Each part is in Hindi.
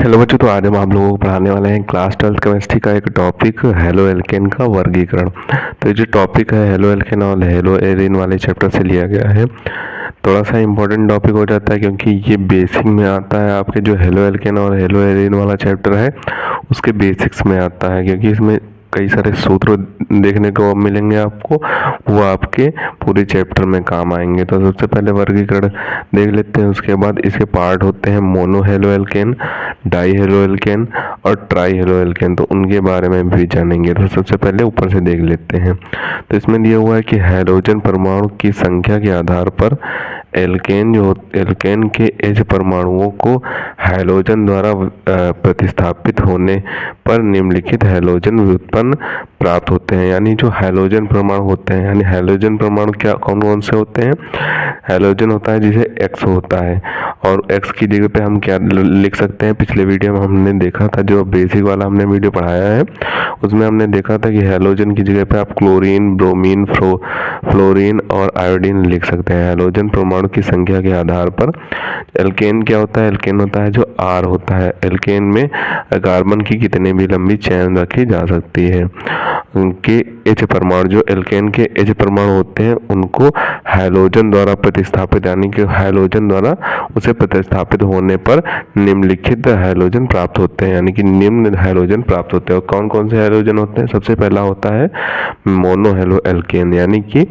हेलो बच्चों, तो आज हम आप लोगों को पढ़ाने वाले हैं क्लास 12th केमिस्ट्री का एक टॉपिक हेलो एल्केन का वर्गीकरण। तो ये जो टॉपिक है हेलो एल्केन और हेलो एरिन वाले चैप्टर से लिया गया है। थोड़ा सा इम्पोर्टेंट टॉपिक हो जाता है क्योंकि ये बेसिक में आता है। आपके जो हेलो एल्केन और हेलो एरिन वाला चैप्टर है उसके बेसिक्स में आता है, क्योंकि इसमें कई सारे सूत्र देखने को मिलेंगे आपको, वो आपके पूरे चैप्टर में काम आएंगे। तो सबसे पहले वर्गीकरण देख लेते हैं, उसके बाद इसके पार्ट होते हैं mono halo alkane, die halo alkane और ट्राई हेलो एल्केन। तो उनके बारे में भी जानेंगे। तो सबसे पहले ऊपर से देख लेते हैं। तो इसमें दिया हुआ है कि हाइड्रोजन परमाणु की संख्या के आधार पर एल्केन के एच परमाणुओं को हाइड्रोजन द्वारा प्रतिस्थापित होने पर निम्नलिखित हाइड्रोजन व्युत्पन्न प्राप्त होते हैं। यानी जो हाइड्रोजन परमाणु होते हैं, यानी हाइड्रोजन परमाणु क्या कौन कौन से होते हैं? हाइड्रोजन होता है जिसे X होता है, और X की जगह पे हम क्या लिख सकते हैं? पिछले वीडियो में हमने देखा था, जो बेसिक वाला हमने वीडियो पढ़ाया है उसमें हमने देखा था कि हाइड्रोजन की जगह पे आप क्लोरीन, ब्रोमीन, फ्लोरीन और आयोडीन लिख सकते हैं। हाइड्रोजन परमाणु की संख्या के आधार पर एल्केन क्या होता है? एल्केन होता है जो R होता है। एल्केन में कार्बन की कितने भी लंबी चेन रखी जा सकती है। उनके H परमाणु, जो एल्केन के H परमाणु होते हैं, उनको हाइड्रोजन द्वारा प्रतिस्थापित, यानी कि हाइड्रोजन द्वारा उसे प्रतिस्थापित होने पर निम्नलिखित हाइड्रोजन प्राप्त होते हैं, यानी कि निम्न हाइड्रोजन प्राप्त होते हैं। और कौन कौन से हाइड्रोजन होते हैं? सबसे पहला होता है मोनो हेलो एल्केन, यानी कि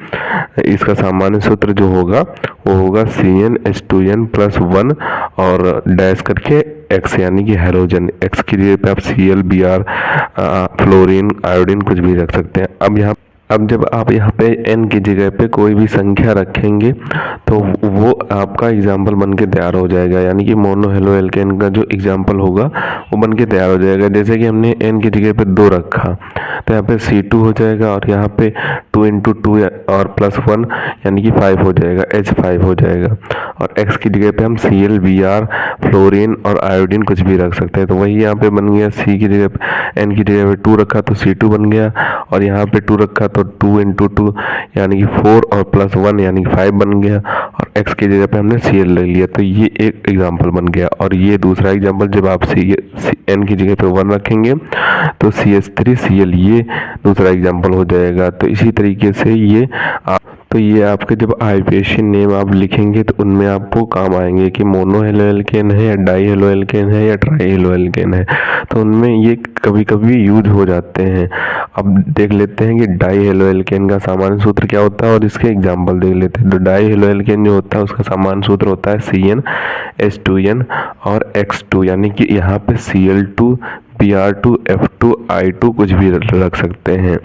इसका सामान्य सूत्र जो होगा वो होगा CnH2n+1 और डैश करके X, यानी कि हाइड्रोजन। X की जगह पे आप Cl, Br, फ्लोरीन, आयोडीन कुछ भी रख सकते हैं। अब जब आप यहाँ पे n की जगह पे कोई भी संख्या रखेंगे तो वो आपका एग्जाम्पल बन के तैयार हो जाएगा, यानी कि मोनो हेलो एल्केन का जो एग्जाम्पल होगा वो बन के तैयार हो जाएगा। जैसे कि हमने n की जगह पे 2 रखा तो यहाँ पे C2 हो जाएगा, और यहाँ पे 2 × 2 और +1 यानी कि 5 हो जाएगा, H5 हो जाएगा। और X की जगह पे हम Cl, Br, फ्लोरीन और आयोडीन कुछ भी रख सकते हैं। तो वही यहाँ पे बन गया, C की जगह पे n की जगह पे 2 रखा तो C2 बन गया, और यहाँ पे 2 रखा तो 2 × 2 यानी कि 4 और +1 यानी कि 5 बन गया, और X की जगह पे हमने Cl ले लिया। तो ये एक एग्जाम्पल बन गया। और ये दूसरा एग्जाम्पल, जब आप n की जगह पे 1 रखेंगे तो CH3Cl, ये दूसरा एग्जाम्पल हो जाएगा। तो इसी तरीके से ये आपके जब आईपीएसी नेम आप लिखेंगे तो उनमें आपको काम आएंगे कि मोनो हेलो एल्केन है या डाई हेलो एल्केन है या ट्राई हेलो एल्केन है। तो उनमें ये कभी कभी यूज हो जाते हैं। अब देख लेते हैं कि डाई हेलो एल्केन का सामान्य सूत्र क्या होता है और इसके एग्जाम्पल देख लेते हैं। तो डाई हेलो एल्केन जो होता है उसका सामान्य सूत्र होता है CnH2n और X2, यानी कि यहाँ पे Cl2, Br2, F2, I2 कुछ भी रख सकते हैं।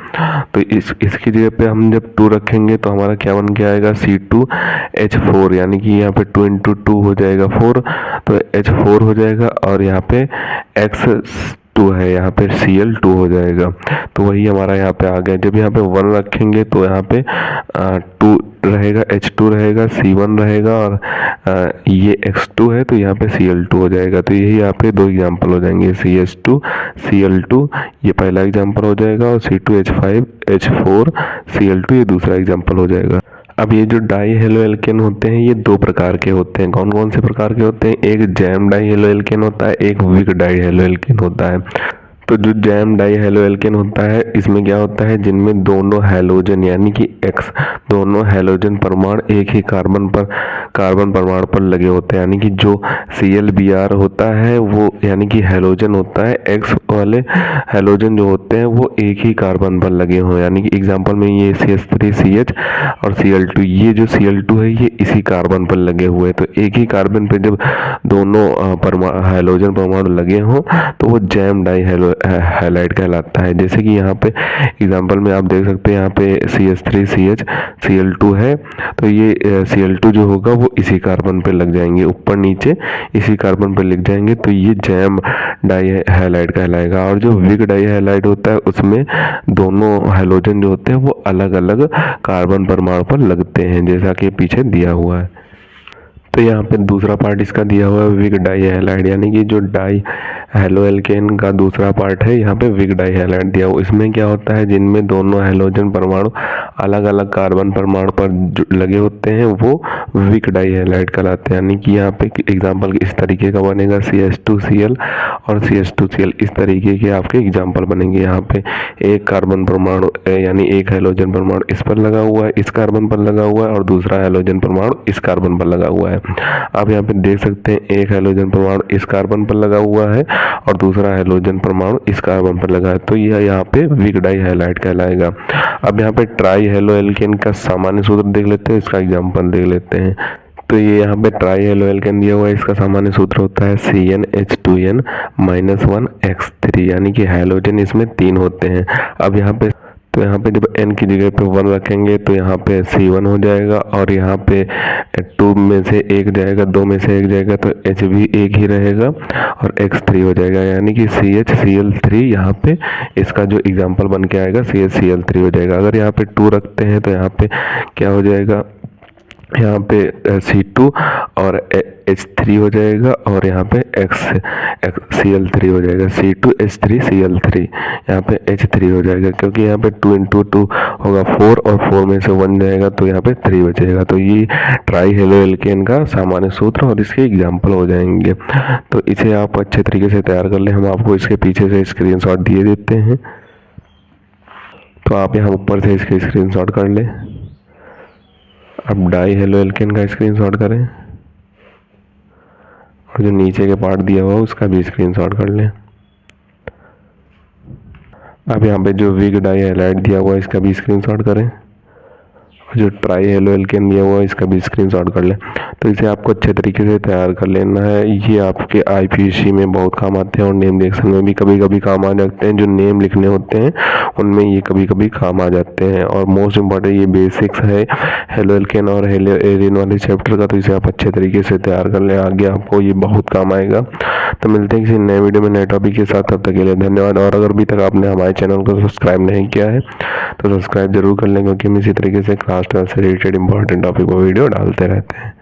तो इसकी जगह पे हम जब 2 रखेंगे तो हमारा क्या बन के आएगा? C2H4, यानी कि यहाँ पे 2 × 2 हो जाएगा 4, तो H4 हो जाएगा, और यहाँ पे X2 है, यहाँ पे Cl2 हो जाएगा। तो वही हमारा यहाँ पे आ गया। जब यहाँ पे 1 रखेंगे तो यहाँ पे 2 रहेगा, H2 रहेगा, C1 रहेगा, और ये X2 है तो यहाँ पे Cl2 हो जाएगा। तो यही यहाँ पे 2 एग्जाम्पल हो जाएंगे, CH2 Cl2 ये पहला एग्जाम्पल हो जाएगा, और C2H5 H4 Cl2 ये दूसरा एग्जाम्पल हो जाएगा। अब ये जो डाई हेलो एल्केन होते हैं ये 2 प्रकार के होते हैं। कौन कौन से प्रकार के होते हैं? एक जैम डाई हेलो एल्केन होता है, एक विक डाई हेलो एल्केन होता है। तो जो जैम डाई हेलो एल्केन होता है, इसमें क्या होता है, जिनमें दोनों हैलोजन यानी कि X, दोनों हैलोजन परमाणु एक ही कार्बन परमाणु पर लगे होते हैं। यानी कि जो ClBr होता है वो यानी कि हैलोजन होता है, X वाले हैलोजन जो होते हैं वो एक ही कार्बन पर लगे हुए, यानी कि एग्जाम्पल में ये CH3CH और Cl2, ये जो Cl2 है ये इसी कार्बन पर लगे हुए हैं। तो एक ही कार्बन पर जब दोनों हैलोजन परमाणु लगे हों तो वो जैम डाई हैलाइड कहलाता है। जैसे कि यहाँ पे एग्जांपल में आप देख सकते हैं, यहाँ पे CH3CH Cl2 है, तो ये Cl2 जो होगा वो इसी कार्बन पे लग जाएंगे, ऊपर नीचे इसी कार्बन पे लिख जाएंगे, तो ये जैम डाई हैलाइड कहलाएगा। और जो विक डाई हैलाइड होता है उसमें दोनों हैलोजन जो होते हैं वो अलग अलग कार्बन परमाणु पर लगते हैं, जैसा कि पीछे दिया हुआ है। तो यहाँ पे दूसरा पार्ट इसका दिया हुआ है विक डाई हैलाइड, यानी कि जो डाई हेलो एल्केन का दूसरा पार्ट है यहाँ पे वीक डाई हैलाइड दिया हुआ। इसमें क्या होता है, जिनमें दोनों हैलोजन परमाणु अलग अलग कार्बन परमाणु पर लगे होते हैं वो वीक डाई हैलाइड कहलाते हैं। यानी कि यहाँ पे एग्जाम्पल इस तरीके का बनेगा CH2Cl और CH2Cl, इस तरीके के आपके एग्जाम्पल बनेंगे। यहाँ पे एक कार्बन परमाणु यानी एक हैलोजन परमाणु इस पर लगा हुआ है, इस कार्बन पर लगा हुआ है, और दूसरा हैलोजन परमाणु इस कार्बन पर लगा हुआ है। आप यहाँ पे देख सकते हैं एक हैलोजन परमाणु इस कार्बन पर लगा हुआ है और दूसरा हैलोजन परमाणु इस कार्बन पर लगा है, तो यह यहाँ पे वीक डाई हैलाइड कहलाएगा। अब यहाँ पे ट्राई हेलो एल्केन का सामान्य सूत्र देख लेते हैं, इसका एग्जाम्पल देख लेते हैं। तो ये यहाँ पे ट्राई हेलो एल्केन दिया हुआ है, इसका सामान्य सूत्र होता है CnH2n -1x3, यानी कि हैलोजन इसमें 3 होते हैं। अब यहाँ पे तो यहाँ पे जब n की जगह पे 1 रखेंगे तो यहाँ पे C1 हो जाएगा, और यहाँ पे 2 में से 1 जाएगा, 2 में से 1 जाएगा तो H भी एक ही रहेगा और X3 हो जाएगा, यानी कि CHCl3 यहाँ पे इसका जो एग्जाम्पल बन के आएगा CHCl3 हो जाएगा। अगर यहाँ पे 2 रखते हैं तो यहाँ पे क्या हो जाएगा, यहाँ पे C2 और H3 हो जाएगा, और यहाँ पे Cl3 हो जाएगा, C2H3Cl3, यहाँ पे H3 हो जाएगा, क्योंकि यहाँ पे 2 × 2 होगा 4 और 4 में से 1 जाएगा तो यहाँ पे 3 बचेगा। तो ये ट्राई हेलो एल्केन का सामान्य सूत्र और इसके एग्जाम्पल हो जाएंगे। तो इसे आप अच्छे तरीके से तैयार कर लें, हम आपको इसके पीछे से स्क्रीनशॉट दिए देते हैं, तो आप यहाँ ऊपर से इसके स्क्रीनशॉट कर लें। अब डाई हेलो एल्केन का स्क्रीनशॉट करें और जो नीचे के पार्ट दिया हुआ है उसका भी स्क्रीनशॉट कर लें। अब यहाँ पे जो वीक डाई हैलाइड दिया हुआ है इसका भी स्क्रीनशॉट करें, और जो ट्राई हेलो एल्केन दिया हुआ है इसका भी स्क्रीनशॉट कर लें। तो इसे आपको अच्छे तरीके से तैयार कर लेना है। ये आपके IPC में बहुत काम आते हैं और नेम रिएक्शन में भी कभी कभी काम आ जाते हैं। जो नेम लिखने होते हैं उनमें ये कभी कभी काम आ जाते हैं, और मोस्ट इम्पॉर्टेंट ये बेसिक्स है हेलो एल्केन और हेलो एरिन वाले चैप्टर का। तो इसे आप अच्छे तरीके से तैयार कर लें, आगे आपको ये बहुत काम आएगा। तो मिलते हैं किसी नए वीडियो में नए टॉपिक के साथ, तब तक के लिए धन्यवाद। और अगर अभी तक आपने हमारे चैनल को सब्सक्राइब नहीं किया है तो सब्सक्राइब जरूर कर लें, क्योंकि हम इसी तरीके से क्लास 12 से रिलेटेड इंपॉर्टेंट टॉपिक पर वीडियो डालते रहते हैं।